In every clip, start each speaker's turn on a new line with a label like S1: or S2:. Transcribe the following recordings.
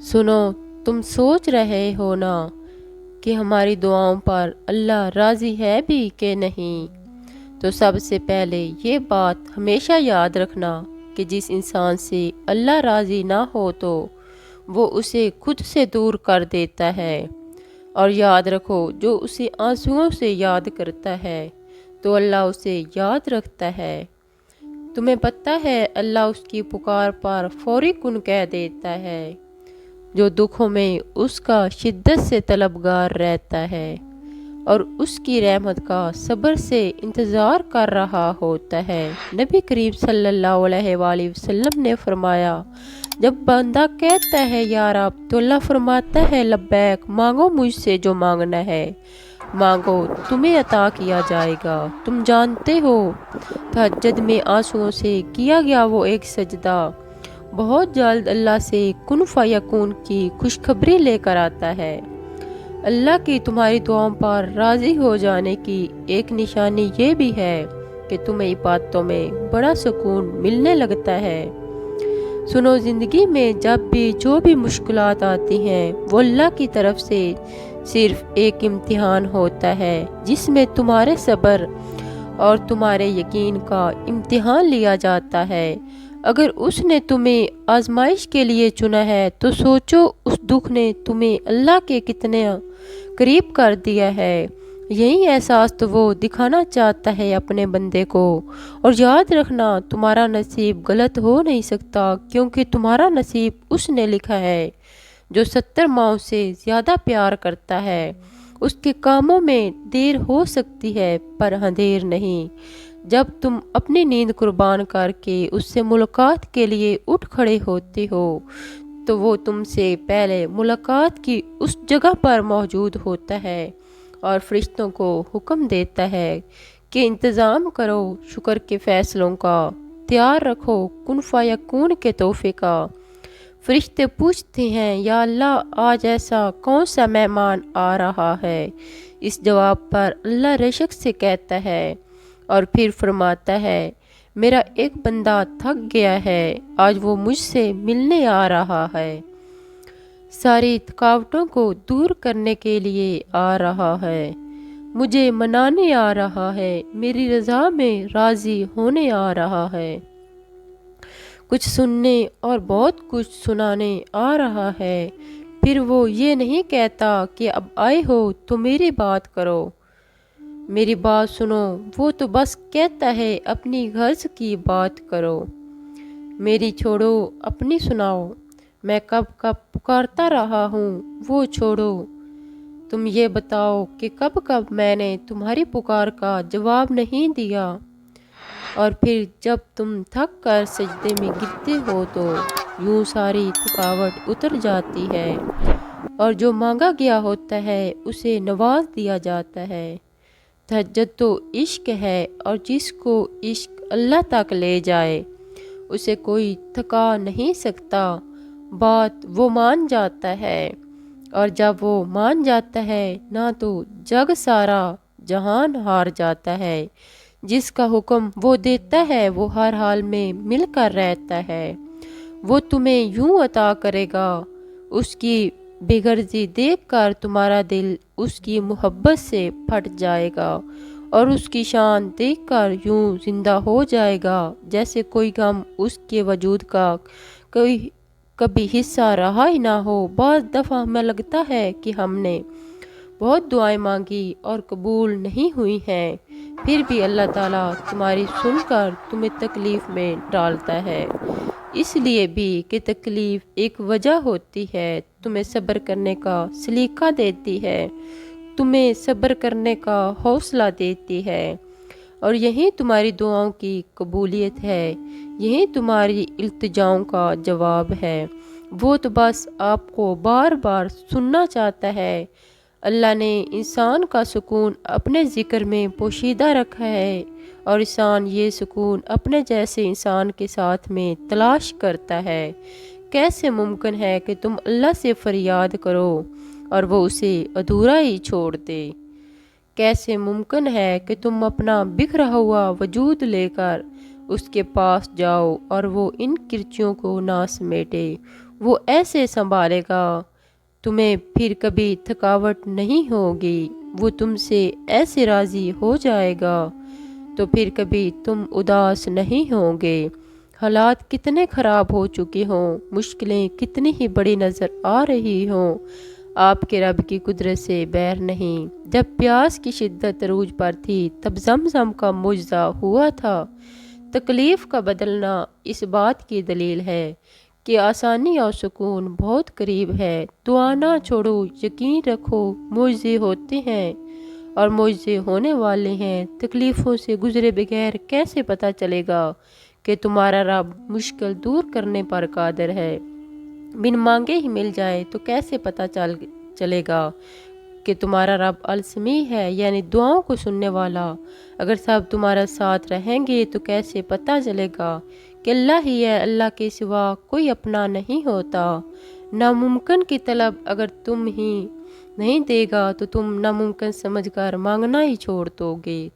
S1: سنو، تم سوچ رہے ہو نا کہ ہماری دعاؤں پر اللہ راضی ہے بھی کہ نہیں؟ تو سب سے پہلے یہ بات ہمیشہ یاد رکھنا کہ جس انسان سے اللہ راضی نہ ہو تو وہ اسے خود سے دور کر دیتا ہے، اور یاد رکھو جو اسے آنسوؤں سے یاد کرتا ہے تو اللہ اسے یاد رکھتا ہے۔ تمہیں پتہ ہے اللہ اس کی پکار پر فوری کن کہہ دیتا ہے، جو دکھوں میں اس کا شدت سے طلبگار رہتا ہے اور اس کی رحمت کا صبر سے انتظار کر رہا ہوتا ہے۔ نبی کریم صلی اللہ علیہ وآلہ وسلم نے فرمایا، جب بندہ کہتا ہے یا رب تو اللہ فرماتا ہے لبیک، مانگو مجھ سے جو مانگنا ہے، مانگو تمہیں عطا کیا جائے گا۔ تم جانتے ہو تہجد میں آنسوؤں سے کیا گیا وہ ایک سجدہ بہت جلد اللہ سے کن فیکون کی خوشخبری لے کر آتا ہے۔ اللہ کی تمہاری دعاؤں پر راضی ہو جانے کی ایک نشانی یہ بھی ہے کہ تمہیں باتوں میں بڑا سکون ملنے لگتا ہے۔ سنو، زندگی میں جب بھی جو بھی مشکلات آتی ہیں وہ اللہ کی طرف سے صرف ایک امتحان ہوتا ہے جس میں تمہارے صبر اور تمہارے یقین کا امتحان لیا جاتا ہے۔ اگر اس نے تمہیں آزمائش کے لیے چنا ہے تو سوچو اس دکھ نے تمہیں اللہ کے کتنے قریب کر دیا ہے۔ یہی احساس تو وہ دکھانا چاہتا ہے اپنے بندے کو۔ اور یاد رکھنا، تمہارا نصیب غلط ہو نہیں سکتا، کیونکہ تمہارا نصیب اس نے لکھا ہے جو 70 ماؤں سے زیادہ پیار کرتا ہے۔ اس کے کاموں میں دیر ہو سکتی ہے پر اندھیر نہیں۔ جب تم اپنی نیند قربان کر کے اس سے ملاقات کے لیے اٹھ کھڑے ہوتے ہو تو وہ تم سے پہلے ملاقات کی اس جگہ پر موجود ہوتا ہے اور فرشتوں کو حکم دیتا ہے کہ انتظام کرو شکر کے فیصلوں کا، تیار رکھو کن فیکون کے تحفے کا۔ فرشتے پوچھتے ہیں، یا اللہ آج ایسا کون سا مہمان آ رہا ہے؟ اس جواب پر اللہ رشک سے کہتا ہے اور پھر فرماتا ہے، میرا ایک بندہ تھک گیا ہے، آج وہ مجھ سے ملنے آ رہا ہے، ساری تھکاوٹوں کو دور کرنے کے لیے آ رہا ہے، مجھے منانے آ رہا ہے، میری رضا میں راضی ہونے آ رہا ہے، کچھ سننے اور بہت کچھ سنانے آ رہا ہے۔ پھر وہ یہ نہیں کہتا کہ اب آئے ہو تو میری بات کرو، میری بات سنو، وہ تو بس کہتا ہے اپنی غرض کی بات کرو، میری چھوڑو اپنی سناؤ، میں کب کب پکارتا رہا ہوں وہ چھوڑو، تم یہ بتاؤ کہ کب کب میں نے تمہاری پکار کا جواب نہیں دیا۔ اور پھر جب تم تھک کر سجدے میں گرتے ہو تو یوں ساری تھکاوٹ اتر جاتی ہے اور جو مانگا گیا ہوتا ہے اسے نواز دیا جاتا ہے۔ تہجد تو عشق ہے، اور جس کو عشق اللہ تک لے جائے اسے کوئی تھکا نہیں سکتا۔ بات وہ مان جاتا ہے، اور جب وہ مان جاتا ہے نہ تو جگ سارا جہان ہار جاتا ہے، جس کا حکم وہ دیتا ہے وہ ہر حال میں مل کر رہتا ہے۔ وہ تمہیں یوں عطا کرے گا، اس کی بے غرضی دیکھ کر تمہارا دل اس کی محبت سے پھٹ جائے گا، اور اس کی شان دیکھ کر یوں زندہ ہو جائے گا جیسے کوئی غم اس کے وجود کا کبھی حصہ رہا ہی نہ ہو۔ بعض دفعہ ہمیں لگتا ہے کہ ہم نے بہت دعائیں مانگی اور قبول نہیں ہوئی ہیں، پھر بھی اللہ تعالیٰ تمہاری سن کر تمہیں تکلیف میں ڈالتا ہے، اس لیے بھی کہ تکلیف ایک وجہ ہوتی ہے، تمہیں صبر کرنے کا سلیقہ دیتی ہے، تمہیں صبر کرنے کا حوصلہ دیتی ہے، اور یہی تمہاری دعاؤں کی قبولیت ہے، یہی تمہاری التجاؤں کا جواب ہے۔ وہ تو بس آپ کو بار بار سننا چاہتا ہے۔ اللہ نے انسان کا سکون اپنے ذکر میں پوشیدہ رکھا ہے، اور انسان یہ سکون اپنے جیسے انسان کے ساتھ میں تلاش کرتا ہے۔ کیسے ممکن ہے کہ تم اللہ سے فریاد کرو اور وہ اسے ادھورا ہی چھوڑ دے؟ کیسے ممکن ہے کہ تم اپنا بکھرا ہوا وجود لے کر اس کے پاس جاؤ اور وہ ان کرچیوں کو نہ سمیٹے؟ وہ ایسے سنبھالے گا، تمہیں پھر کبھی تھکاوٹ نہیں ہوگی۔ وہ تم سے ایسے راضی ہو جائے گا تو پھر کبھی تم اداس نہیں ہوگے۔ حالات کتنے خراب ہو چکے ہوں، مشکلیں کتنی ہی بڑی نظر آ رہی ہوں، آپ کے رب کی قدرت سے بیر نہیں۔ جب پیاس کی شدت عروج پر تھی تب زمزم کا معجزہ ہوا تھا۔ تکلیف کا بدلنا اس بات کی دلیل ہے کہ آسانی اور سکون بہت قریب ہے۔ دعا نہ چھوڑو، یقین رکھو معجزے ہوتے ہیں اور معجزے ہونے والے ہیں۔ تکلیفوں سے گزرے بغیر کیسے پتہ چلے گا کہ تمہارا رب مشکل دور کرنے پر قادر ہے؟ بن مانگے ہی مل جائے تو کیسے پتہ چلے گا کہ تمہارا رب السمیع ہے، یعنی دعاؤں کو سننے والا؟ اگر سب تمہارا ساتھ رہیں گے تو کیسے پتہ چلے گا کہ اللہ ہی ہے، اللہ کے سوا کوئی اپنا نہیں ہوتا۔ ناممکن کی طلب اگر تم ہی نہیں دے گا تو تم ناممکن سمجھ کر مانگنا ہی چھوڑ دو گے۔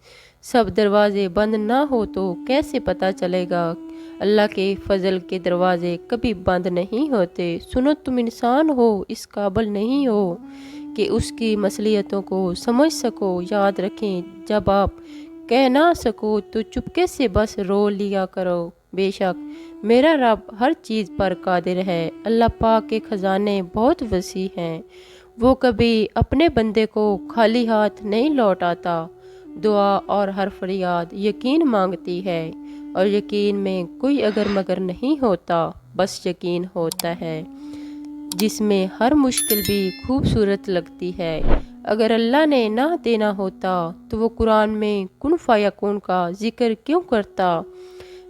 S1: سب دروازے بند نہ ہو تو کیسے پتہ چلے گا؟ اللہ کے فضل کے دروازے کبھی بند نہیں ہوتے۔ سنو، تم انسان ہو، اس قابل نہیں ہو کہ اس کی مصلحتوں کو سمجھ سکو۔ یاد رکھیں، جب آپ کہہ نہ سکو تو چپکے سے بس رو لیا کرو، بے شک میرا رب ہر چیز پر قادر ہے۔ اللہ پاک کے خزانے بہت وسیع ہیں، وہ کبھی اپنے بندے کو خالی ہاتھ نہیں لوٹاتا۔ دعا اور ہر فریاد یقین مانگتی ہے، اور یقین میں کوئی اگر مگر نہیں ہوتا، بس یقین ہوتا ہے جس میں ہر مشکل بھی خوبصورت لگتی ہے۔ اگر اللہ نے نہ دینا ہوتا تو وہ قرآن میں کن فیکون کا ذکر کیوں کرتا؟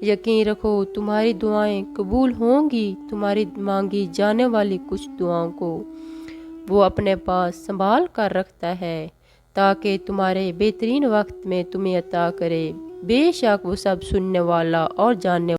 S1: یقین رکھو تمہاری دعائیں قبول ہوں گی۔ تمہاری مانگی جانے والی کچھ دعاؤں کو وہ اپنے پاس سنبھال کر رکھتا ہے تاکہ تمہارے بہترین وقت میں تمہیں عطا کرے۔ بے شک وہ سب سننے والا اور جاننے